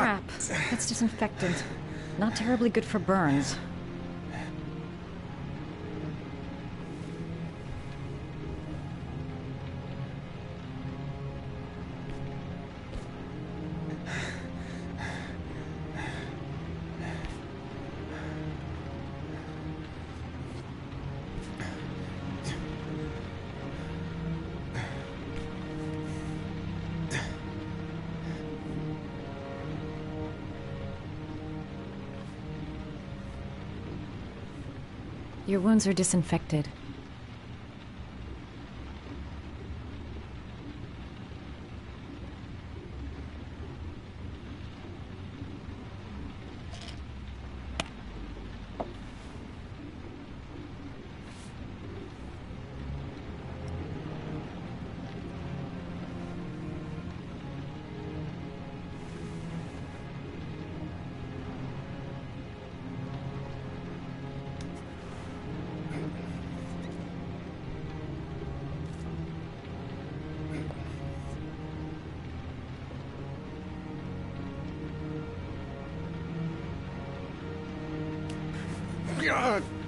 crap. That's disinfectant. Not terribly good for burns. Your wounds are disinfected.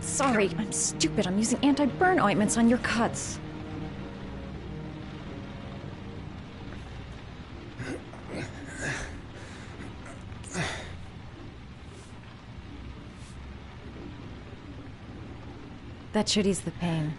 Sorry, I'm stupid. I'm using anti-burn ointments on your cuts. That should ease the pain.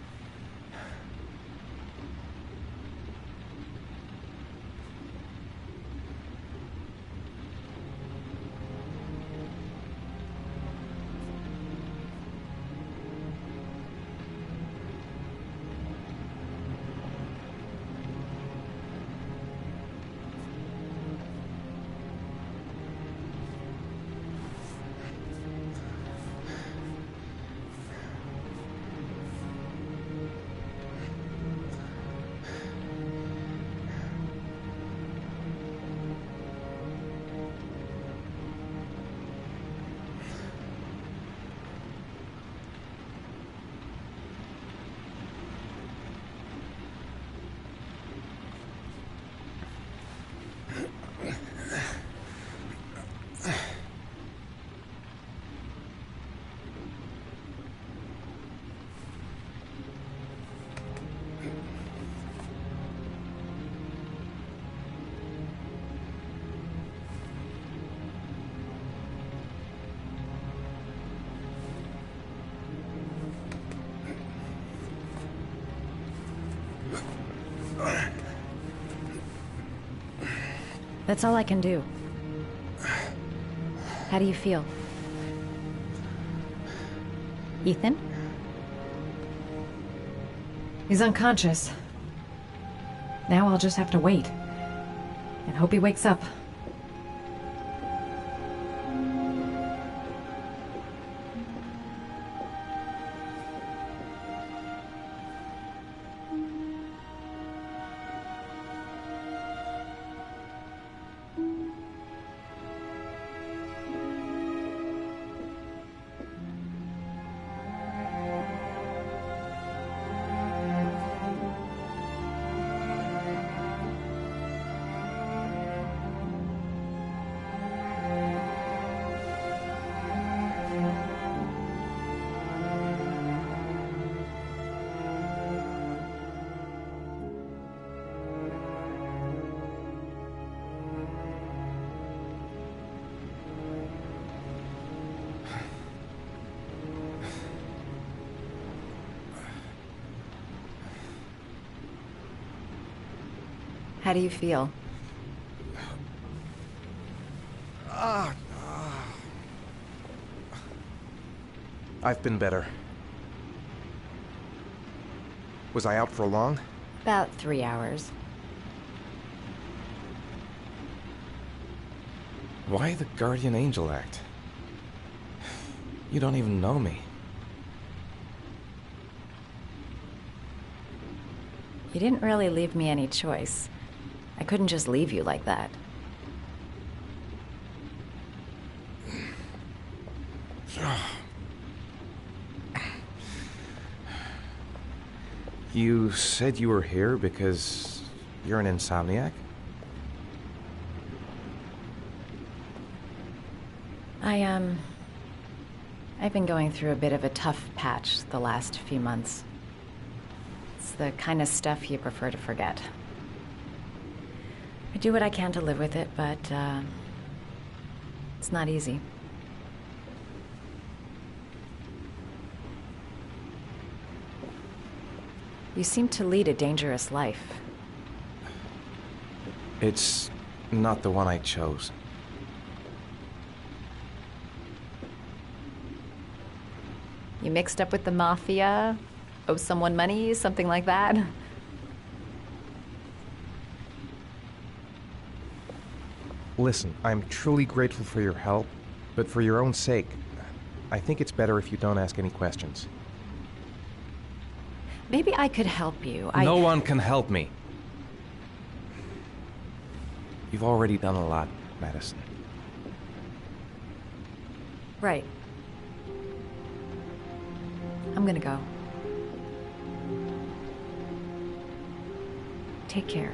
That's all I can do. How do you feel? Ethan? He's unconscious. Now I'll just have to wait. And hope he wakes up. How do you feel? I've been better. Was I out for long? About 3 hours. Why the Guardian Angel act? You don't even know me. You didn't really leave me any choice. I couldn't just leave you like that. You said you were here because you're an insomniac? I've been going through a bit of a tough patch the last few months. It's the kind of stuff you prefer to forget. I do what I can to live with it, but, it's not easy. You seem to lead a dangerous life. It's not the one I chose. You mixed up with the mafia? Owe someone money? Something like that? Listen, I'm truly grateful for your help, but for your own sake, I think it's better if you don't ask any questions. Maybe I could help you. No one can help me. You've already done a lot, Madison. Right. I'm gonna go. Take care.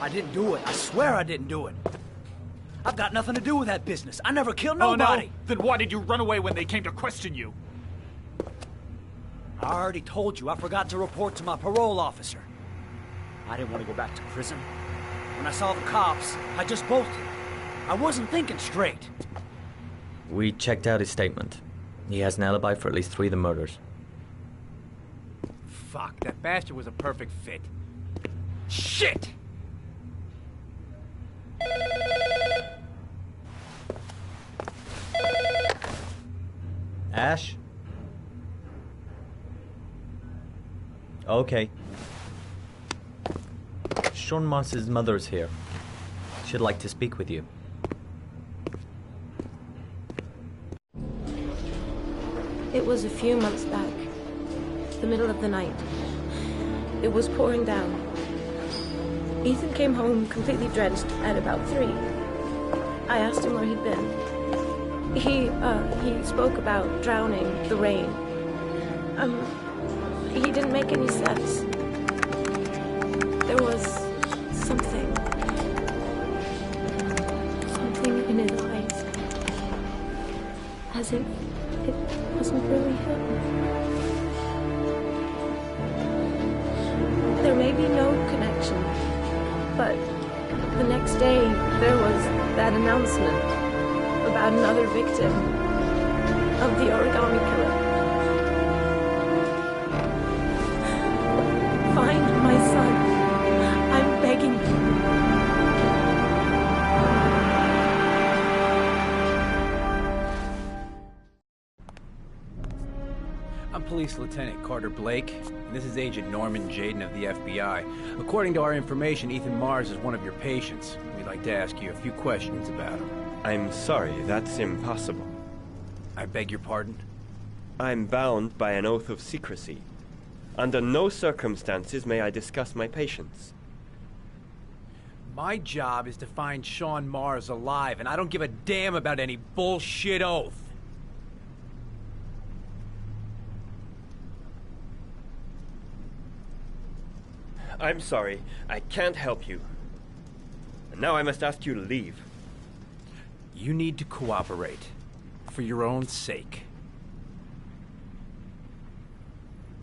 I didn't do it. I swear I didn't do it. I've got nothing to do with that business. I never killed nobody. Oh, no? Then why did you run away when they came to question you? I already told you I forgot to report to my parole officer. I didn't want to go back to prison. When I saw the cops, I just bolted. I wasn't thinking straight. We checked out his statement. He has an alibi for at least 3 of the murders. Fuck, that bastard was a perfect fit. Shit! Ash? Okay. Sean Moss's mother's here. She'd like to speak with you. It was a few months back. The middle of the night. It was pouring down. Ethan came home completely drenched at about 3. I asked him where he'd been. He spoke about drowning, the rain. He didn't make any sense. There was something in his eyes. As if it wasn't really him. There may be no connection, but the next day there was that announcement about another victim of the origami killer. Find my son. I'm begging you. I'm Police Lieutenant Carter Blake, and this is Agent Norman Jaden of the FBI. According to our information, Ethan Mars is one of your patients. We'd like to ask you a few questions about him. I'm sorry, that's impossible. I beg your pardon? I'm bound by an oath of secrecy. Under no circumstances may I discuss my patients. My job is to find Sean Mars alive, and I don't give a damn about any bullshit oath. I'm sorry, I can't help you. And now I must ask you to leave. You need to cooperate. For your own sake.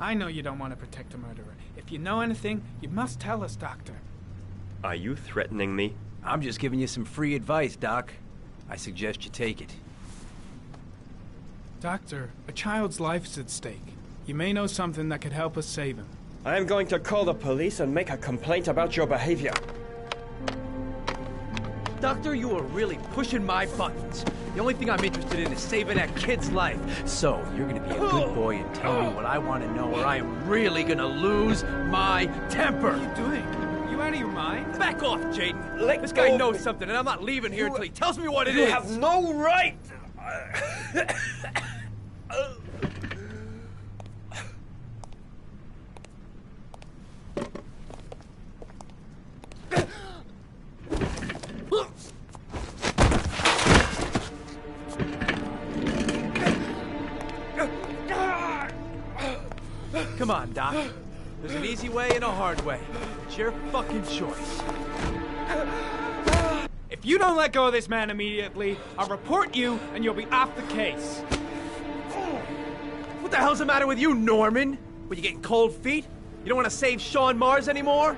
I know you don't want to protect a murderer. If you know anything, you must tell us, Doctor. Are you threatening me? I'm just giving you some free advice, Doc. I suggest you take it. Doctor, a child's life's at stake. You may know something that could help us save him. I am going to call the police and make a complaint about your behavior. Doctor, you are really pushing my buttons. The only thing I'm interested in is saving that kid's life. So, you're gonna be a good boy and tell me what I want to know, or I am really gonna lose my temper. What are you doing? You out of your mind? Back off, Jaden. Let This go guy of knows me. something, and I'm not leaving here until he tells me what it You is. have no right! Come on, Doc. There's an easy way and a hard way. It's your fucking choice. If you don't let go of this man immediately, I'll report you and you'll be off the case. What the hell's the matter with you, Norman? What, you getting cold feet? You don't want to save Sean Mars anymore?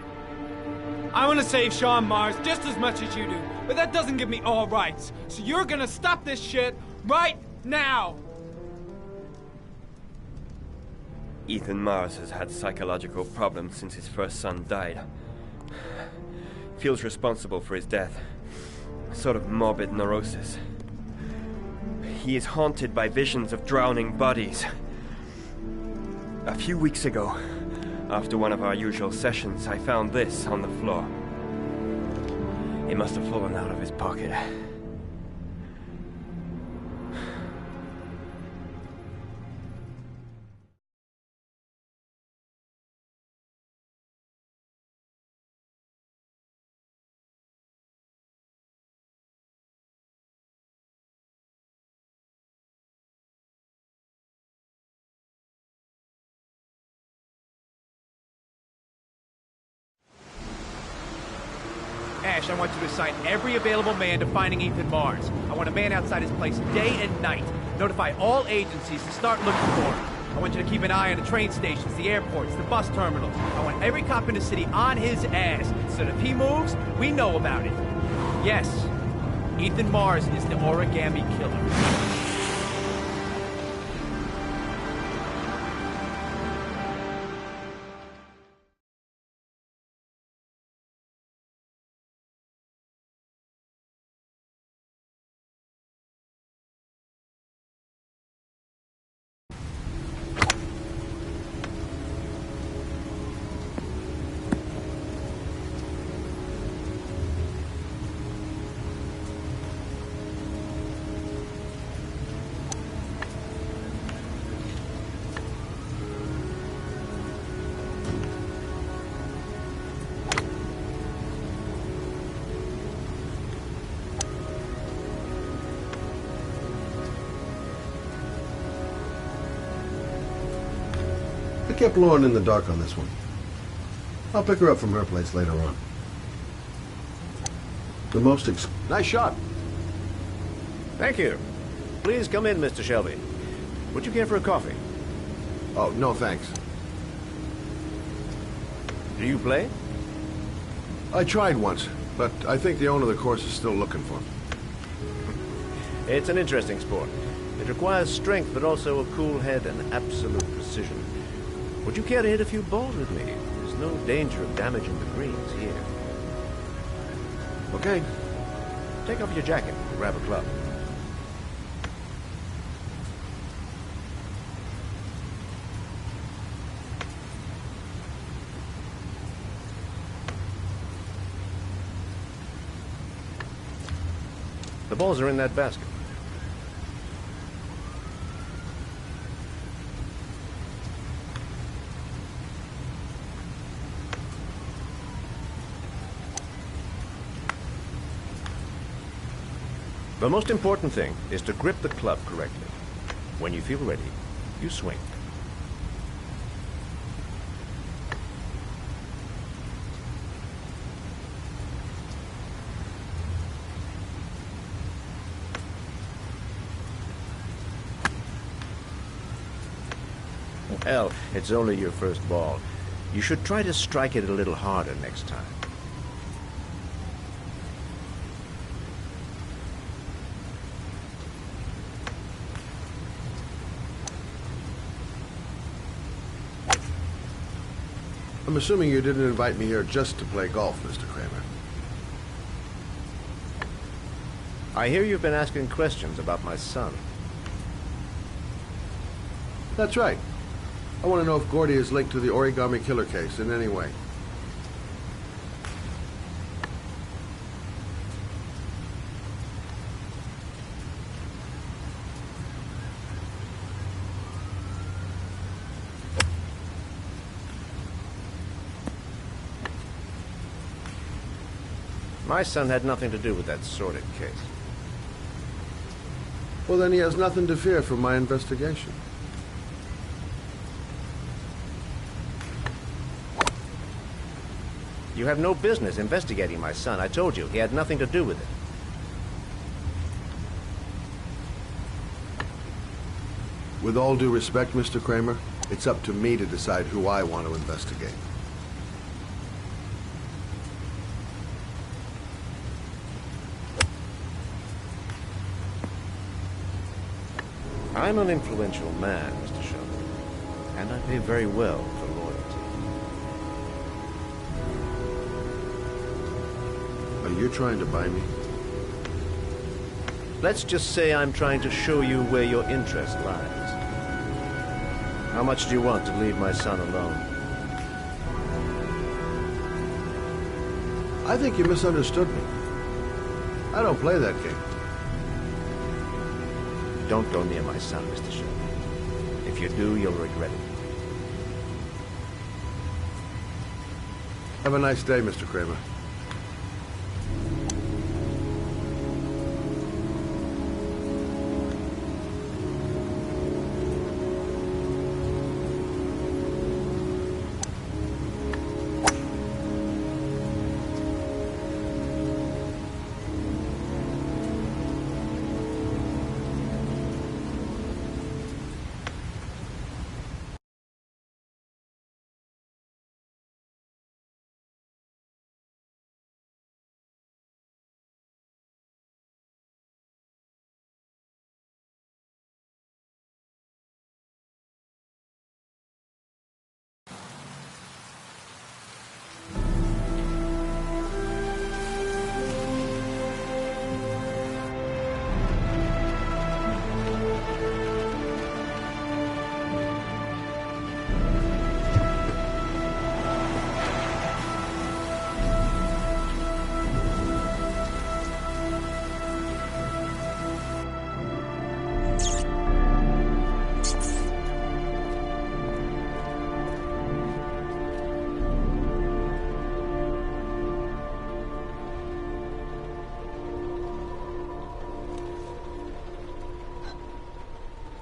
I want to save Sean Mars just as much as you do, but that doesn't give me all rights. So you're gonna stop this shit right now! Ethan Mars has had psychological problems since his first son died. Feels responsible for his death. A sort of morbid neurosis. He is haunted by visions of drowning bodies. A few weeks ago, after one of our usual sessions, I found this on the floor. It must have fallen out of his pocket. Ash, I want you to assign every available man to finding Ethan Mars. I want a man outside his place day and night. Notify all agencies to start looking for him. I want you to keep an eye on the train stations, the airports, the bus terminals. I want every cop in the city on his ass, so that if he moves, we know about it. Yes, Ethan Mars is the origami killer. I kept Lauren in the dark on this one. I'll pick her up from her place later on. The most Nice shot. Thank you. Please come in, Mr. Shelby. Would you care for a coffee? Oh, no thanks. Do you play? I tried once, but I think the owner of the course is still looking for me. It's an interesting sport. It requires strength, but also a cool head and absolute precision. Would you care to hit a few balls with me? There's no danger of damaging the greens here. Okay. Take off your jacket and grab a club. The balls are in that basket. The most important thing is to grip the club correctly. When you feel ready, you swing. Well, it's only your first ball. You should try to strike it a little harder next time. I'm assuming you didn't invite me here just to play golf, Mr. Kramer. I hear you've been asking questions about my son. That's right. I want to know if Gordy is linked to the Origami Killer case in any way. My son had nothing to do with that sordid case. Well, then he has nothing to fear from my investigation. You have no business investigating my son. I told you, he had nothing to do with it. With all due respect, Mr. Kramer, it's up to me to decide who I want to investigate. I'm an influential man, Mr. Shelby, and I pay very well for loyalty. Are you trying to buy me? Let's just say I'm trying to show you where your interest lies. How much do you want to leave my son alone? I think you misunderstood me. I don't play that game. Don't go near my son, Mr. Shelby. If you do, you'll regret it. Have a nice day, Mr. Kramer.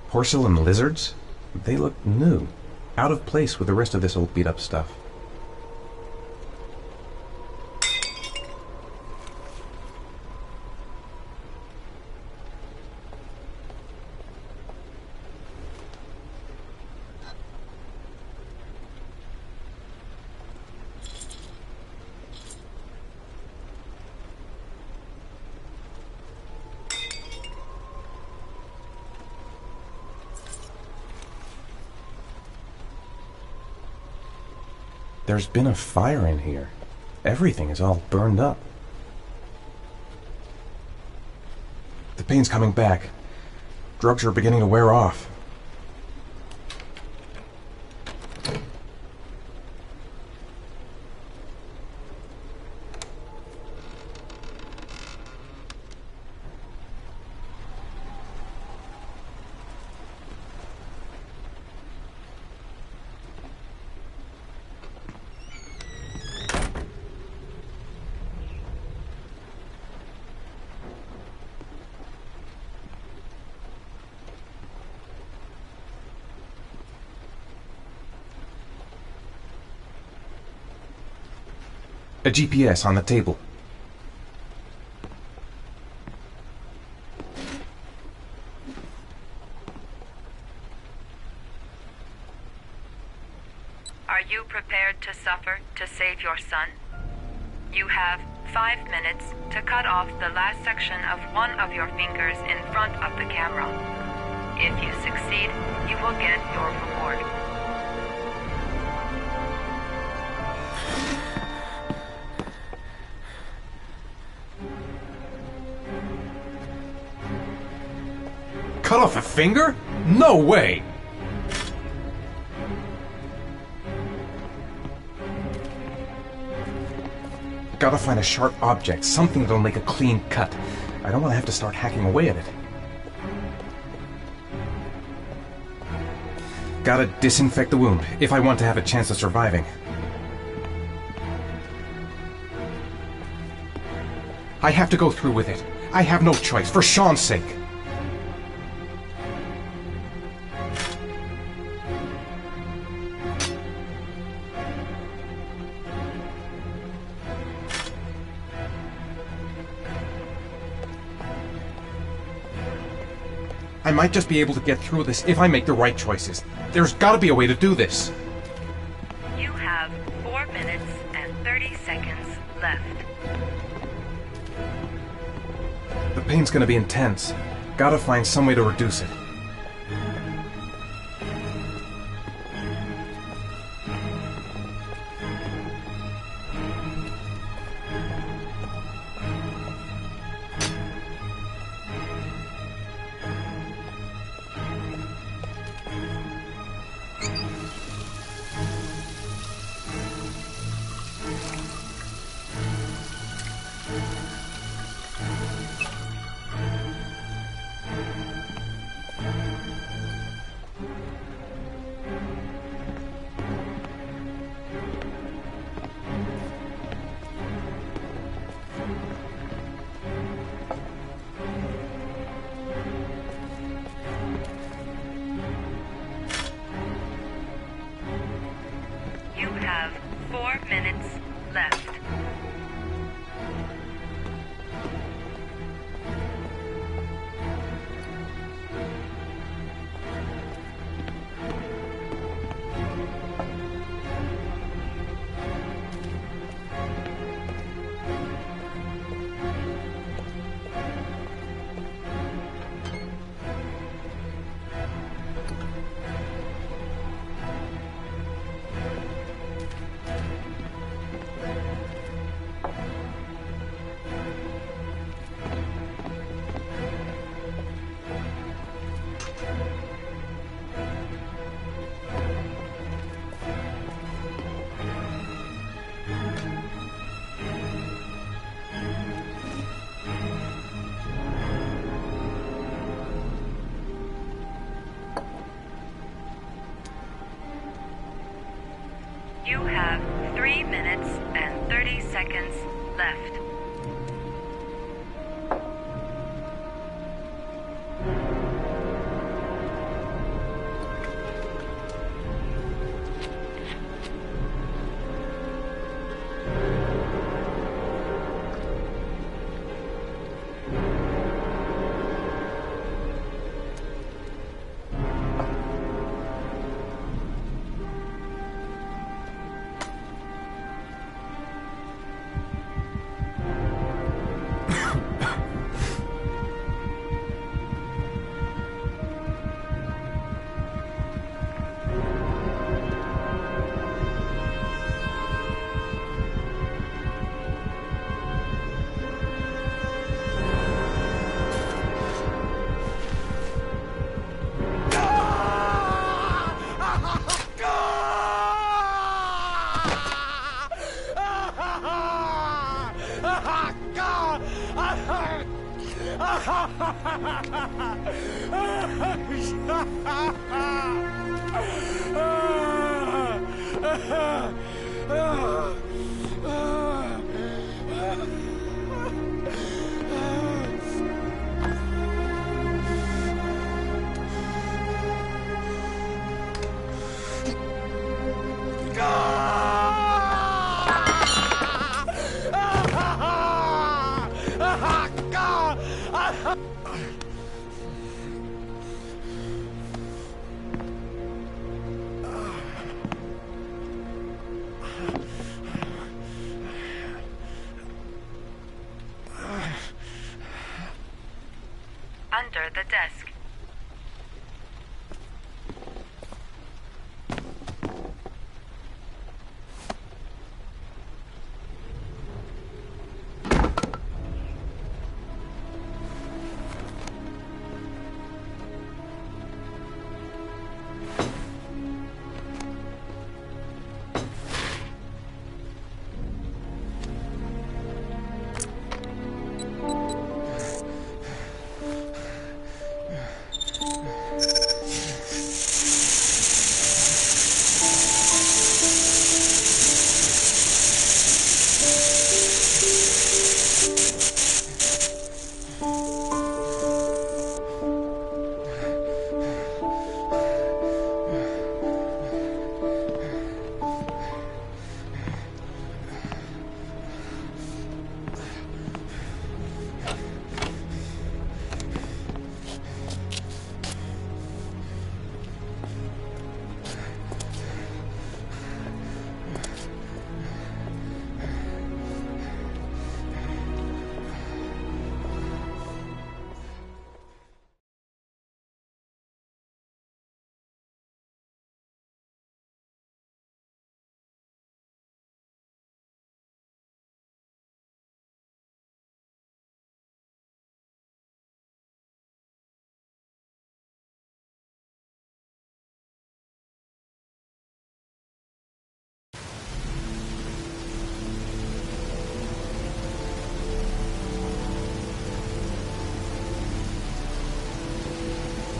Porcelain lizards? They look new. Out of place with the rest of this old beat-up stuff. There's been a fire in here. Everything is all burned up. The pain's coming back. Drugs are beginning to wear off. A GPS on the table. Are you prepared to suffer to save your son? You have 5 minutes to cut off the last section of one of your fingers in front of the camera. If you succeed, you will get your reward. cut off a finger? No way! Gotta find a sharp object, something that'll make a clean cut. I don't want to have to start hacking away at it. Gotta disinfect the wound, if I want to have a chance of surviving. I have to go through with it. I have no choice, for Sean's sake. I might just be able to get through this if I make the right choices. There's gotta be a way to do this. You have 4 minutes and 30 seconds left. The pain's gonna be intense. Gotta find some way to reduce it. You have 4 minutes left. You have 3 minutes and 30 seconds left. Under the desk.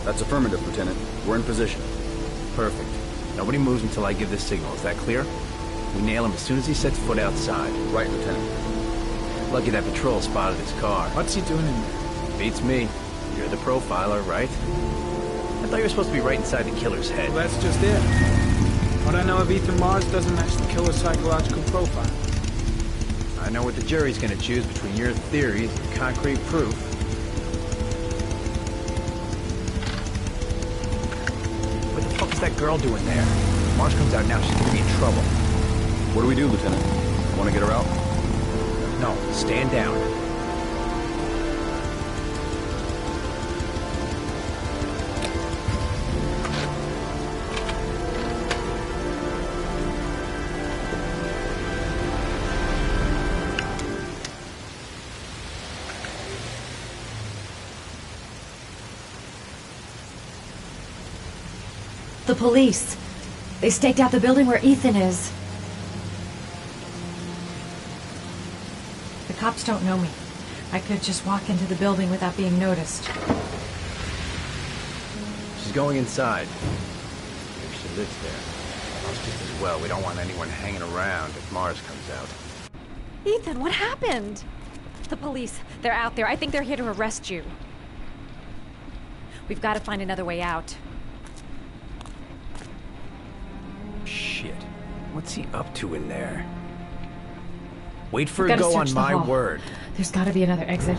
That's affirmative, Lieutenant. We're in position. Perfect. Nobody moves until I give the signal. Is that clear? We nail him as soon as he sets foot outside. Right, Lieutenant. Lucky that patrol spotted his car. What's he doing in there? Beats me. You're the profiler, right? I thought you were supposed to be right inside the killer's head. Well, that's just it. What I know of Ethan Mars doesn't match the killer's psychological profile. I know what the jury's gonna choose between your theories and concrete proof. What the fuck is that girl doing there? If Mars comes out now, she's gonna be in trouble. What do we do, Lieutenant? Want to get her out? No, stand down. The police. They staked out the building where Ethan is. The cops don't know me. I could just walk into the building without being noticed. She's going inside. If she lives there. Us just as well. We don't want anyone hanging around if Mars comes out. Ethan, what happened? The police. They're out there. I think they're here to arrest you. We've got to find another way out. Shit. What's he up to in there? Wait for We've a gotta go on search the my hall. word. There's got to be another exit.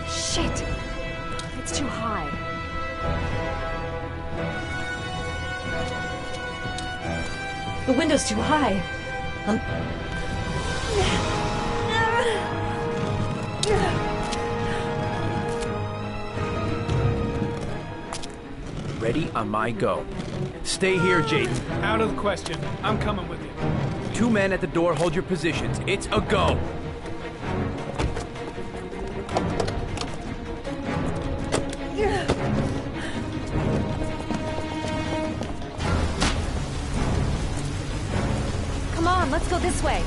Shit! It's too high. The window's too high. Ready on my go. Stay here, Jaden. Out of the question. I'm coming with you. 2 men at the door, hold your positions. It's a go. Come on, let's go this way.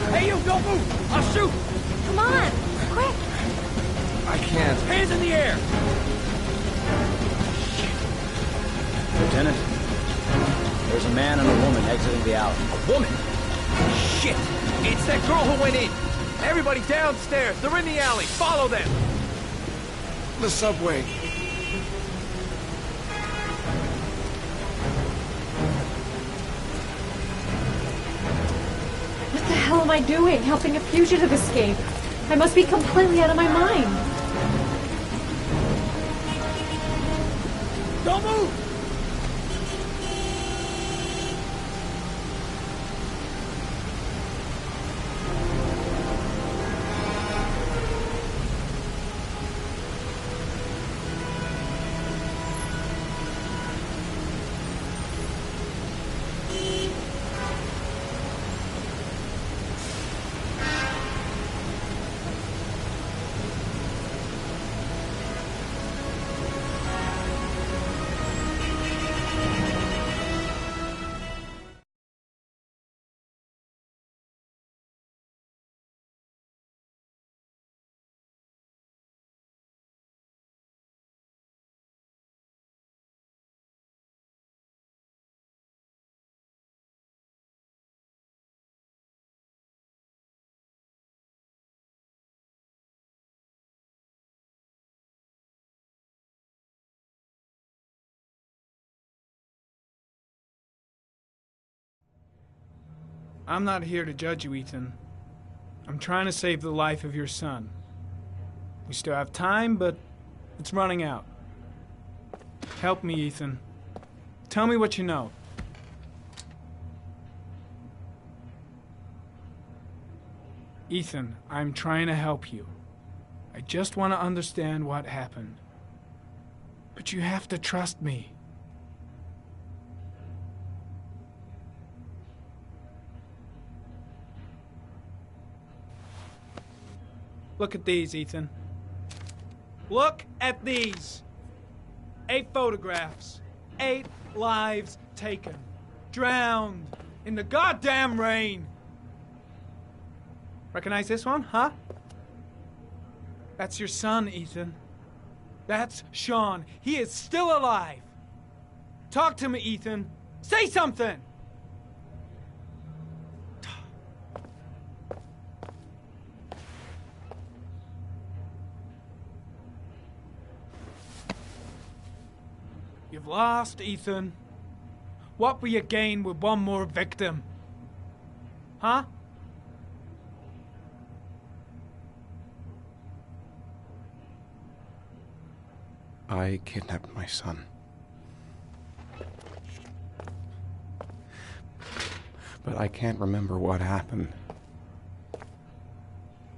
Hey, you, don't move! I'll shoot! Come on, quick! I can't. Hands in the air! Lieutenant, there's a man and a woman exiting the alley. A woman? Shit! It's that girl who went in! Everybody downstairs! They're in the alley! Follow them! The subway. What the hell am I doing? Helping a fugitive escape? I must be completely out of my mind. Don't move! I'm not here to judge you, Ethan. I'm trying to save the life of your son. We still have time, but it's running out. Help me, Ethan. Tell me what you know. Ethan, I'm trying to help you. I just want to understand what happened. But you have to trust me. Look at these, Ethan. Look at these. 8 photographs. 8 lives taken. Drowned in the goddamn rain. Recognize this one, huh? That's your son, Ethan. That's Sean. He is still alive. Talk to me, Ethan. Say something! You've lost, Ethan. What will you gain with one more victim? Huh? I kidnapped my son. But I can't remember what happened.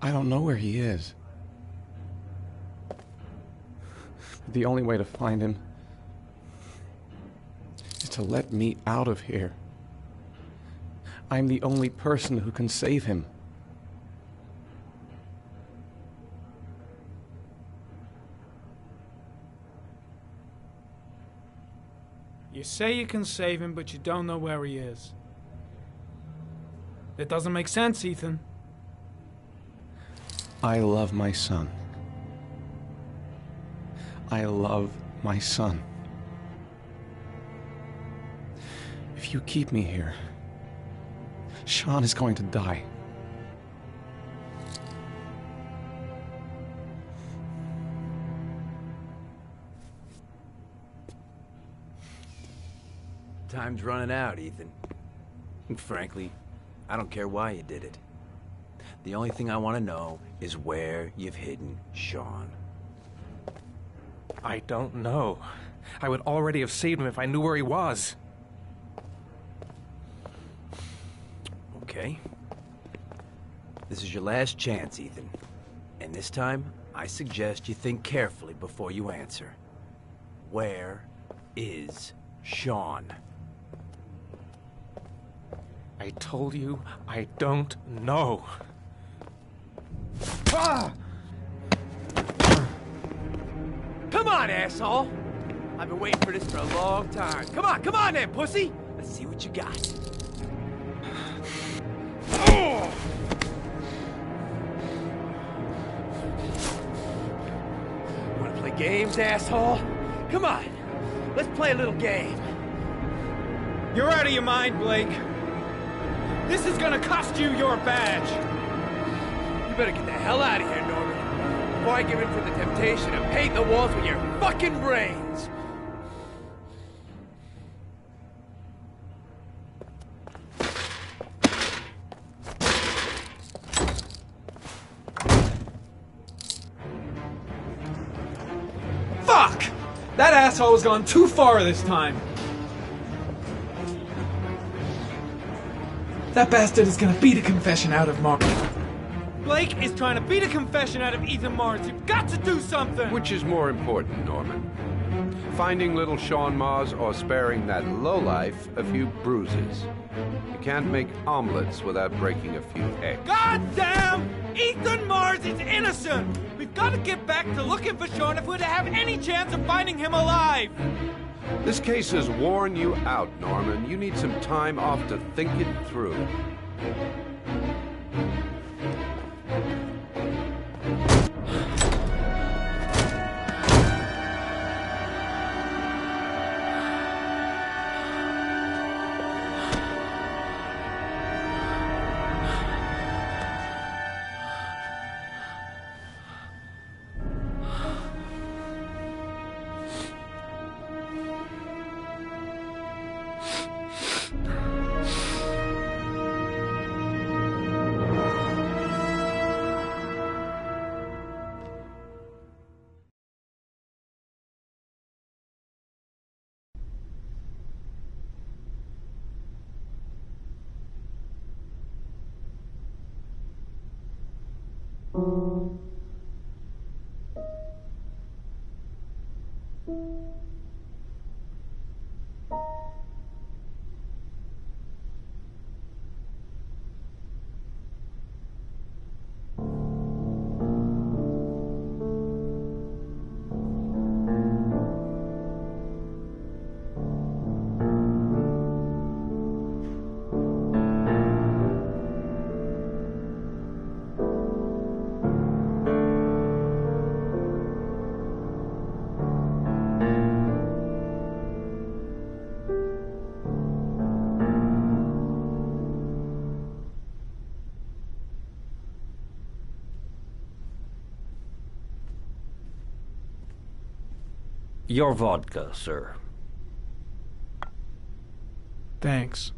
I don't know where he is. The only way to find him is to let me out of here. I'm the only person who can save him. You say you can save him, but you don't know where he is. That doesn't make sense, Ethan. I love my son. I love my son. If you keep me here, Sean is going to die. Time's running out, Ethan. And frankly, I don't care why you did it. The only thing I want to know is where you've hidden Sean. I don't know. I would already have saved him if I knew where he was. Okay. This is your last chance, Ethan. And this time, I suggest you think carefully before you answer. Where is Sean? I told you I don't know. Ah! Come on, asshole! I've been waiting for this for a long time. Come on then, pussy! Let's see what you got. Oh! Wanna play games, asshole? Come on, let's play a little game. You're out of your mind, Blake. This is gonna cost you your badge. You better get the hell out of here, Norman, before I give in to the temptation of paint the walls with your fucking brains. Fuck! That asshole has gone too far this time. That bastard is gonna beat a confession out of Mars. Blake is trying to beat a confession out of Ethan Mars. You've got to do something! Which is more important, Norman? Finding little Sean Mars or sparing that lowlife a few bruises? You can't make omelets without breaking a few eggs. God damn! Ethan Mars is innocent! We've got to get back to looking for Sean if we're to have any chance of finding him alive! This case has worn you out, Norman. You need some time off to think it through. Your vodka, sir. Thanks.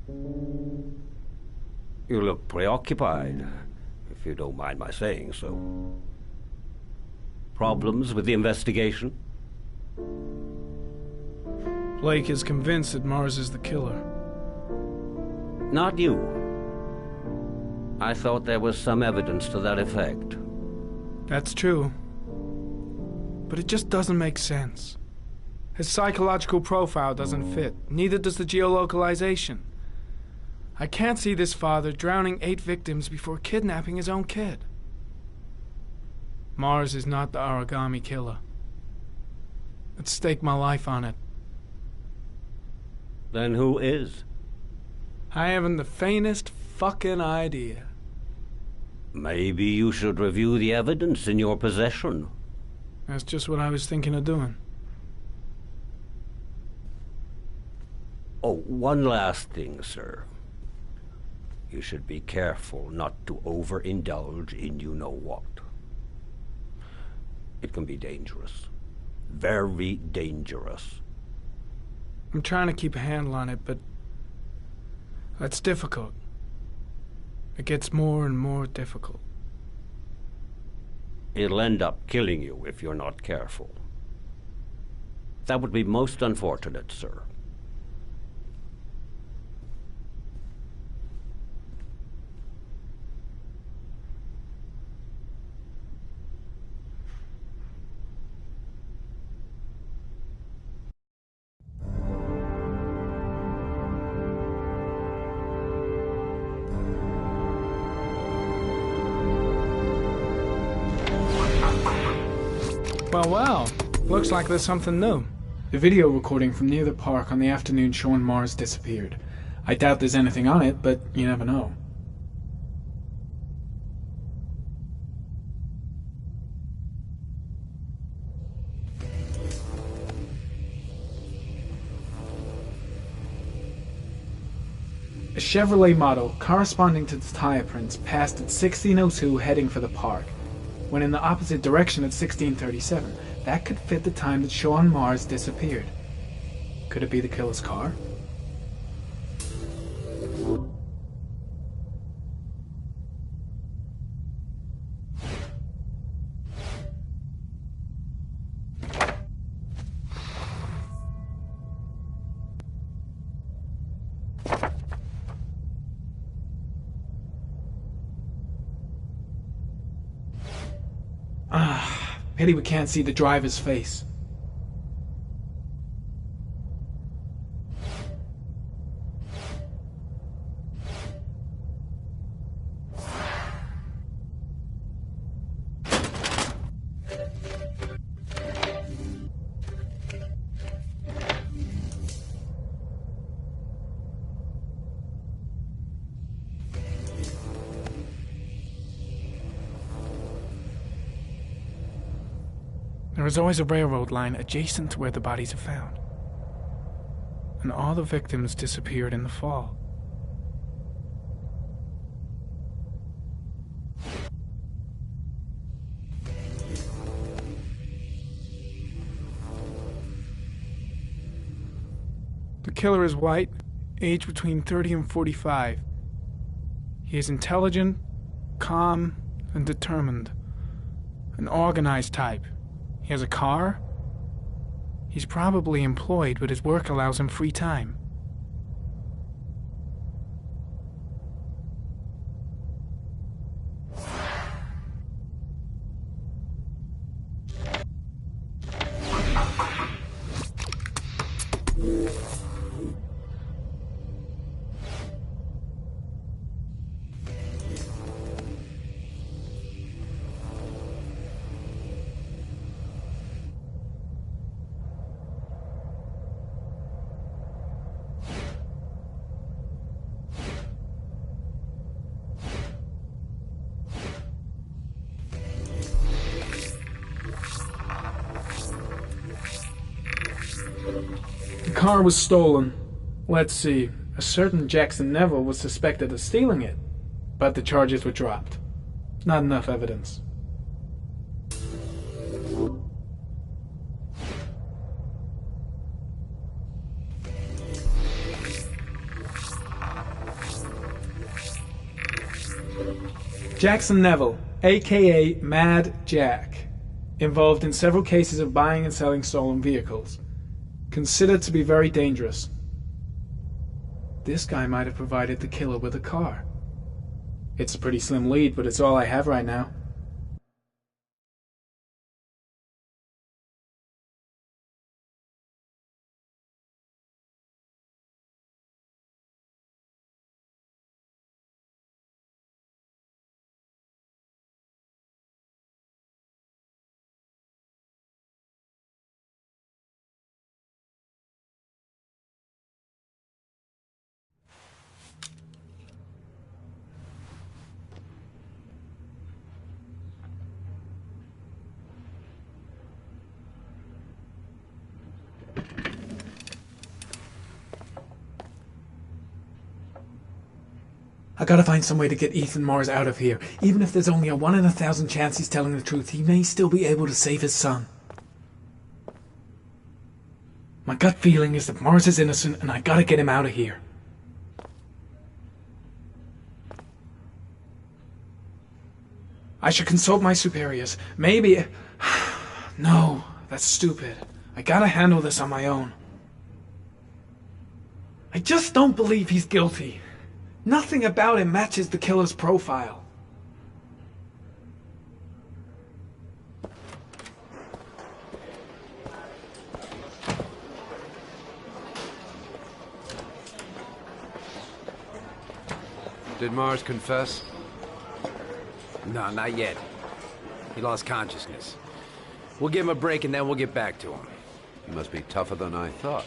You look preoccupied, if you don't mind my saying so. Problems with the investigation? Blake is convinced that Mars is the killer. Not you. I thought there was some evidence to that effect. That's true. But it just doesn't make sense. His psychological profile doesn't fit. Neither does the geolocalization. I can't see this father drowning 8 victims before kidnapping his own kid. Mars is not the origami killer. I'd stake my life on it. Then who is? I haven't the faintest fucking idea. Maybe you should review the evidence in your possession. That's just what I was thinking of doing. Oh, one last thing, sir. You should be careful not to overindulge in you-know-what. It can be dangerous. Very dangerous. I'm trying to keep a handle on it, but that's difficult. It gets more and more difficult. It'll end up killing you if you're not careful. That would be most unfortunate, sir. Well, looks like there's something new. The video recording from near the park on the afternoon Sean Mars disappeared. I doubt there's anything on it, but you never know. A Chevrolet model corresponding to the tire prints passed at 16:02 heading for the park. When in the opposite direction at 16:37. That could fit the time that Sean Mars disappeared. Could it be the killer's car? Pity we can't see the driver's face. There is always a railroad line adjacent to where the bodies are found. And all the victims disappeared in the fall. The killer is white, aged between 30 and 45. He is intelligent, calm, and determined. An organized type. He has a car. He's probably employed, but his work allows him free time. car was stolen. Let's see. A certain Jackson Neville was suspected of stealing it, but the charges were dropped. Not enough evidence. Jackson Neville, aka Mad Jack, involved in several cases of buying and selling stolen vehicles. Considered to be very dangerous. This guy might have provided the killer with a car. It's a pretty slim lead, but it's all I have right now. I gotta find some way to get Ethan Mars out of here. Even if there's only a 1 in 1,000 chance he's telling the truth, he may still be able to save his son. My gut feeling is that Mars is innocent, and I gotta get him out of here. I should consult my superiors. Maybe... No, that's stupid. I gotta handle this on my own. I just don't believe he's guilty. Nothing about him matches the killer's profile. Did Mars confess? No, not yet. He lost consciousness. We'll give him a break and then we'll get back to him. He must be tougher than I thought.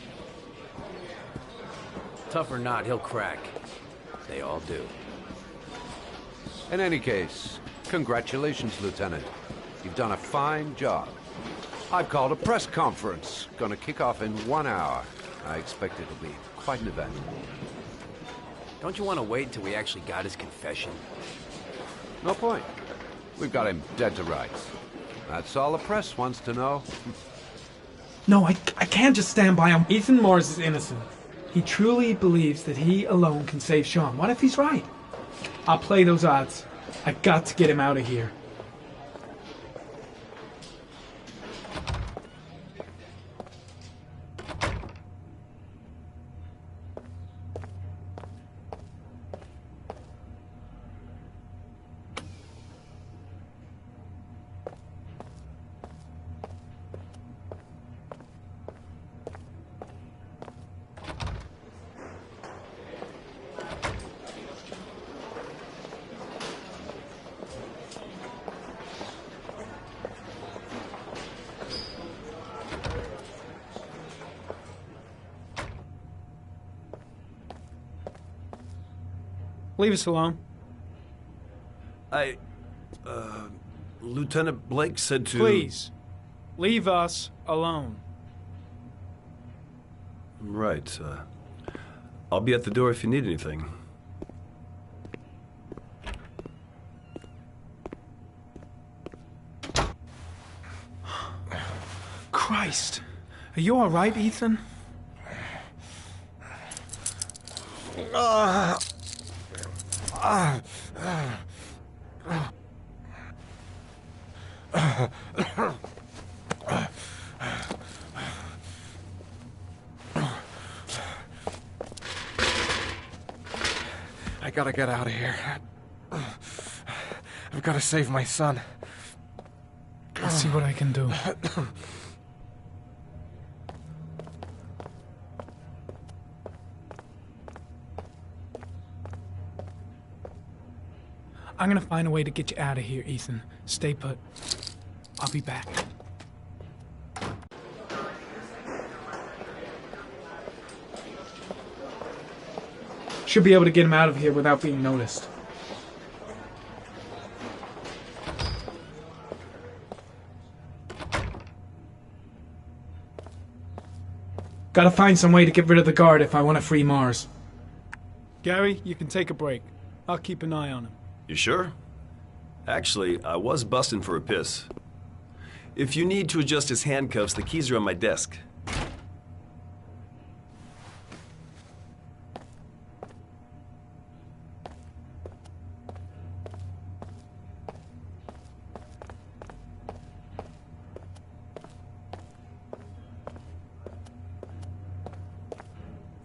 Tough or not, he'll crack. They all do. In any case, congratulations, Lieutenant. You've done a fine job. I've called a press conference. Gonna kick off in 1 hour. I expect it'll be quite an event. Don't you want to wait till we actually got his confession? No point. We've got him dead to rights. That's all the press wants to know. No, I can't just stand by him. Ethan Mars is innocent. He truly believes that he alone can save Sean. What if he's right? I'll play those odds. I got to get him out of here. Leave us alone. Lieutenant Blake said to... Please, leave us alone. Right, I'll be at the door if you need anything. Christ. Are you all right, Ethan? I gotta get out of here. I've gotta save my son. I'll see what I can do. I'm gonna find a way to get you out of here, Ethan. Stay put. I'll be back. Should be able to get him out of here without being noticed. Gotta find some way to get rid of the guard if I want to free Mars. Gary, you can take a break. I'll keep an eye on him. You sure? Actually, I was busting for a piss. If you need to adjust his handcuffs, the keys are on my desk.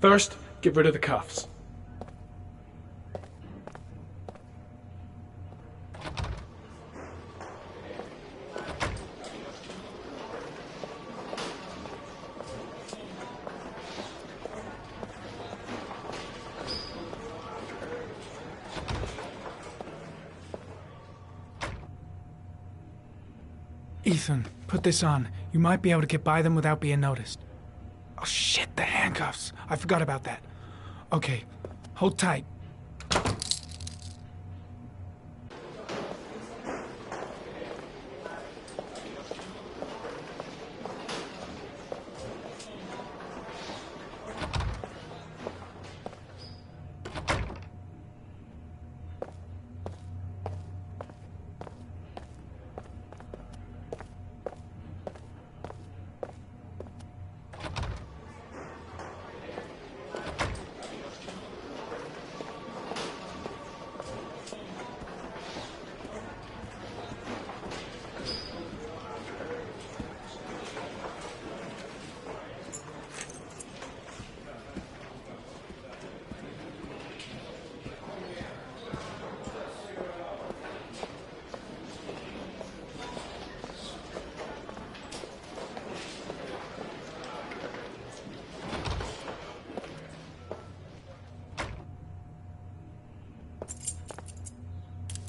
First, get rid of the cuffs. Ethan, put this on. You might be able to get by them without being noticed. Oh shit, the handcuffs. I forgot about that. Okay, hold tight.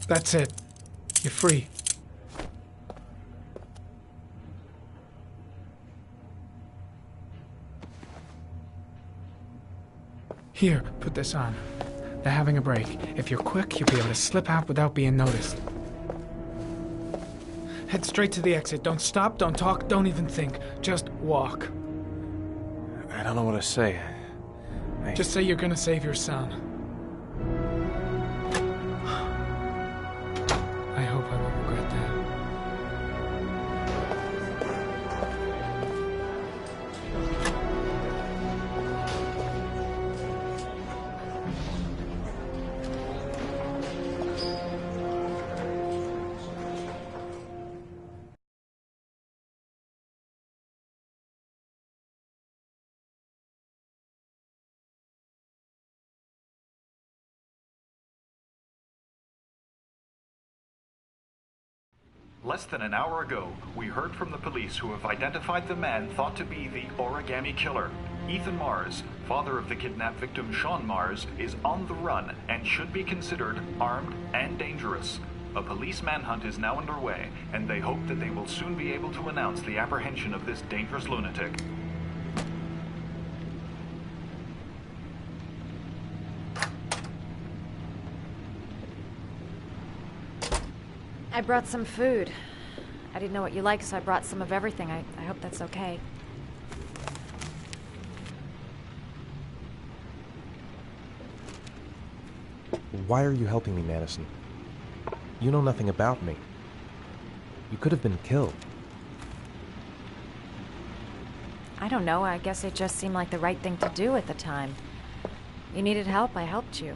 That's it. You're free. Here, put this on. They're having a break. If you're quick, you'll be able to slip out without being noticed. Head straight to the exit. Don't stop, don't talk, don't even think. Just walk. I don't know what to say. Just say you're gonna save your son. I hope I won't regret that. Less than an hour ago, we heard from the police who have identified the man thought to be the Origami Killer. Ethan Mars, father of the kidnapped victim Sean Mars, is on the run and should be considered armed and dangerous. A police manhunt is now underway, and they hope that they will soon be able to announce the apprehension of this dangerous lunatic. I brought some food. I didn't know what you like, so I brought some of everything. I hope that's okay. Why are you helping me, Madison? You know nothing about me. You could have been killed. I don't know. I guess it just seemed like the right thing to do at the time. You needed help, I helped you.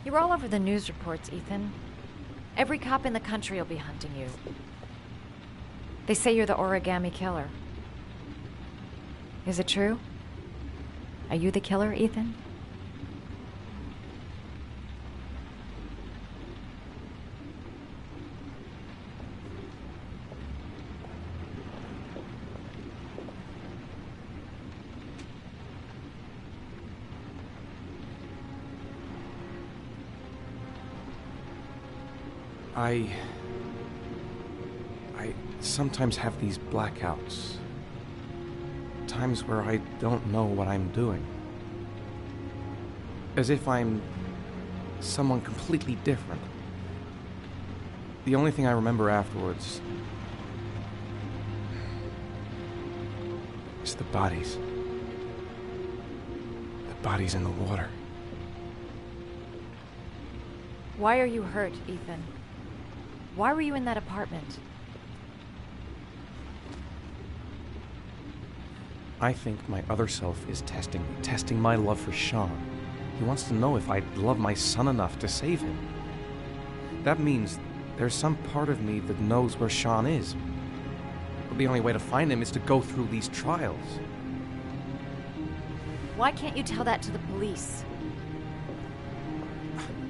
You were all over the news reports, Ethan. Every cop in the country will be hunting you. They say you're the Origami Killer. Is it true? Are you the killer, Ethan? I sometimes have these blackouts. Times where I don't know what I'm doing. As if I'm someone completely different. The only thing I remember afterwards the bodies. The bodies in the water. Why are you hurt, Ethan? Why were you in that apartment? I think my other self is testing my love for Sean. He wants to know if I love my son enough to save him. That means there's some part of me that knows where Sean is. But the only way to find him is to go through these trials. Why can't you tell that to the police?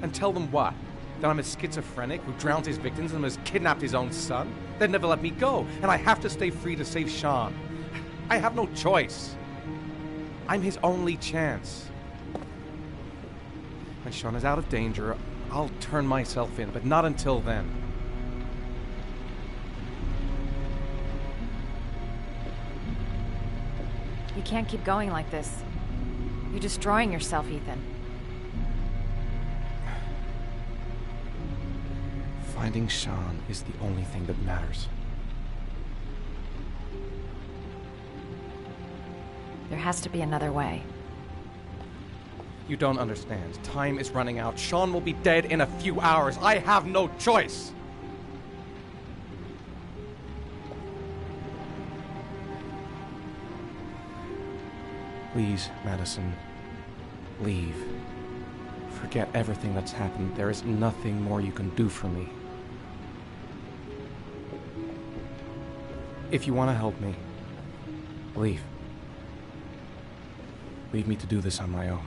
And tell them what? That I'm a schizophrenic who drowns his victims and has kidnapped his own son? They'd never let me go, and I have to stay free to save Sean. I have no choice. I'm his only chance. When Sean is out of danger, I'll turn myself in, but not until then. You can't keep going like this. You're destroying yourself, Ethan. Finding Sean is the only thing that matters. There has to be another way. You don't understand. Time is running out. Sean will be dead in a few hours. I have no choice. Please, Madison, leave. Forget everything that's happened. There is nothing more you can do for me. If you want to help me, leave. Leave me to do this on my own.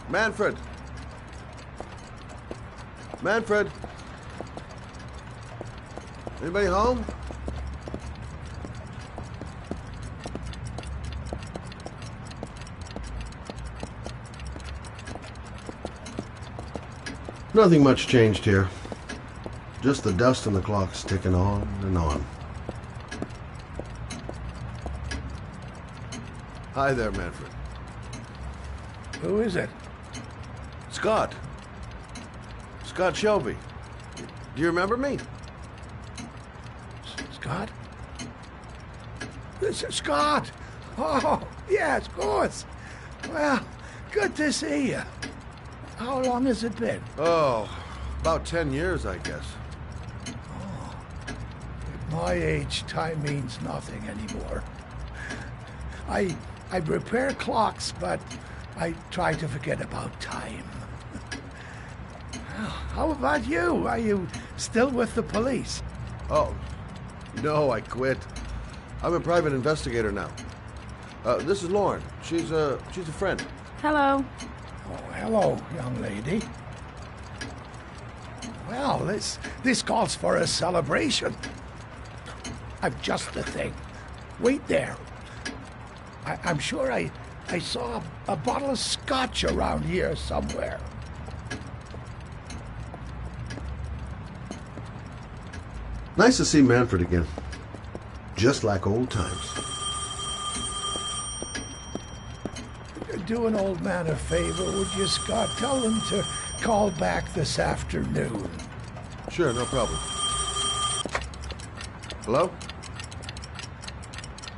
Manfred! Manfred! Anybody home? Nothing much changed here. Just the dust and the clocks ticking on and on. Hi there, Manfred. Who is it? Scott. Scott Shelby. Do you remember me? Scott? Scott! Oh, yes, of course. Well, good to see you. How long has it been? Oh, about 10 years, I guess. Oh, at my age, time means nothing anymore. I repair clocks, but I try to forget about time. How about you? Are you still with the police? Oh, no, I quit. I'm a private investigator now. This is Lauren. She's a friend. Hello. Oh, hello, young lady. Well, this calls for a celebration. I've just the thing. Wait there. I'm sure I saw a bottle of scotch around here somewhere. Nice to see Manfred again. Just like old times. Do an old man a favor, would you, Scott? Tell them to call back this afternoon. Sure, no problem. Hello?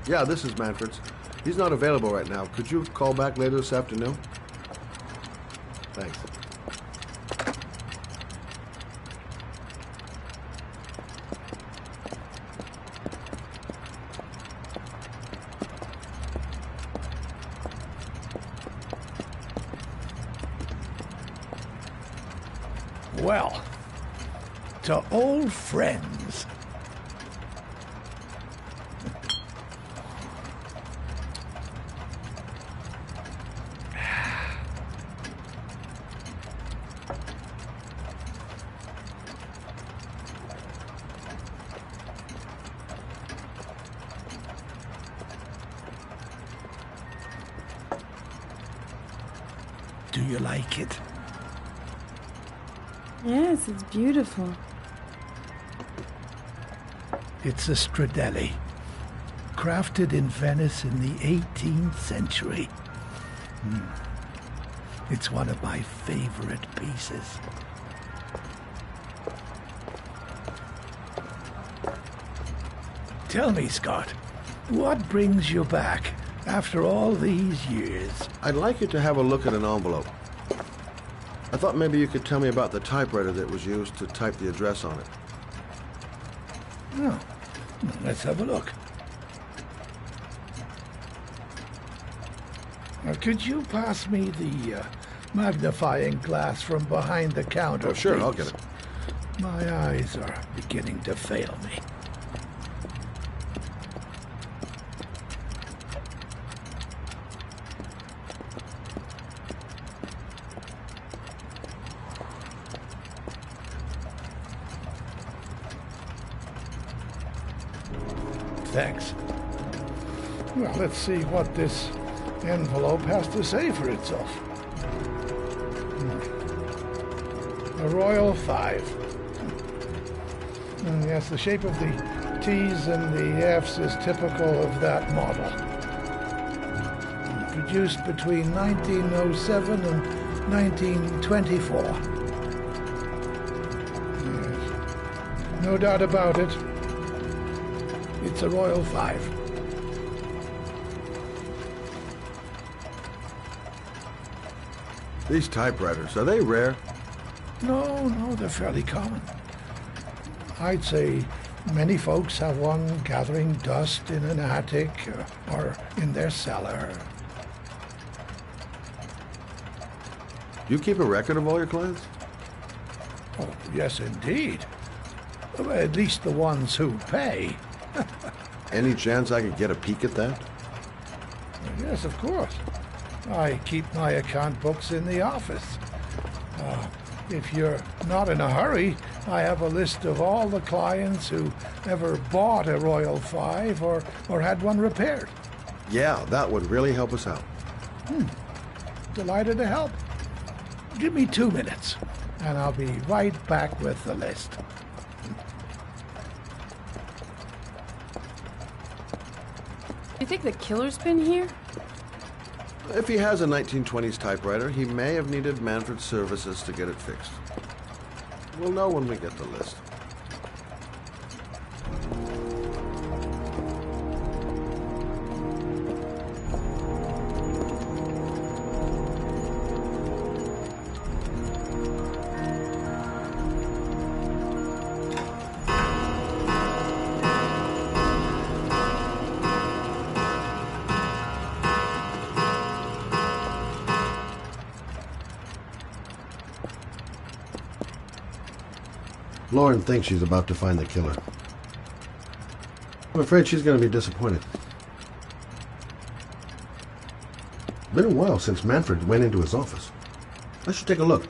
Yeah, this is Manfred's. He's not available right now. Could you call back later this afternoon? Thanks. Well, to old friends. Do you like it? Yes, it's beautiful. It's a Stradelli, crafted in Venice in the 18th century. It's one of my favorite pieces. Tell me, Scott, what brings you back after all these years? I'd like you to have a look at an envelope. I thought maybe you could tell me about the typewriter that was used to type the address on it. Oh, let's have a look. Could you pass me the magnifying glass from behind the counter, sure, please? I'll get it. My eyes are beginning to fail me. Thanks. Well, let's see what this envelope has to say for itself. A Royal 5. Yes, the shape of the T's and the F's is typical of that model. Produced between 1907 and 1924. Yes. No doubt about it. It's a Royal 5. These typewriters, are they rare? No, they're fairly common. I'd say many folks have one gathering dust in an attic or in their cellar. You keep a record of all your clients? Oh, yes, indeed. At least the ones who pay. Any chance I could get a peek at that? Yes, of course. I keep my account books in the office. If you're not in a hurry, I have a list of all the clients who ever bought a Royal 5 or had one repaired. Yeah, that would really help us out. Delighted to help. Give me 2 minutes, and I'll be right back with the list. You think the killer's been here? If he has a 1920s typewriter, he may have needed Manfred's services to get it fixed. We'll know when we get the list. Lauren thinks she's about to find the killer. I'm afraid she's going to be disappointed. Been a while since Manfred went into his office. I should take a look.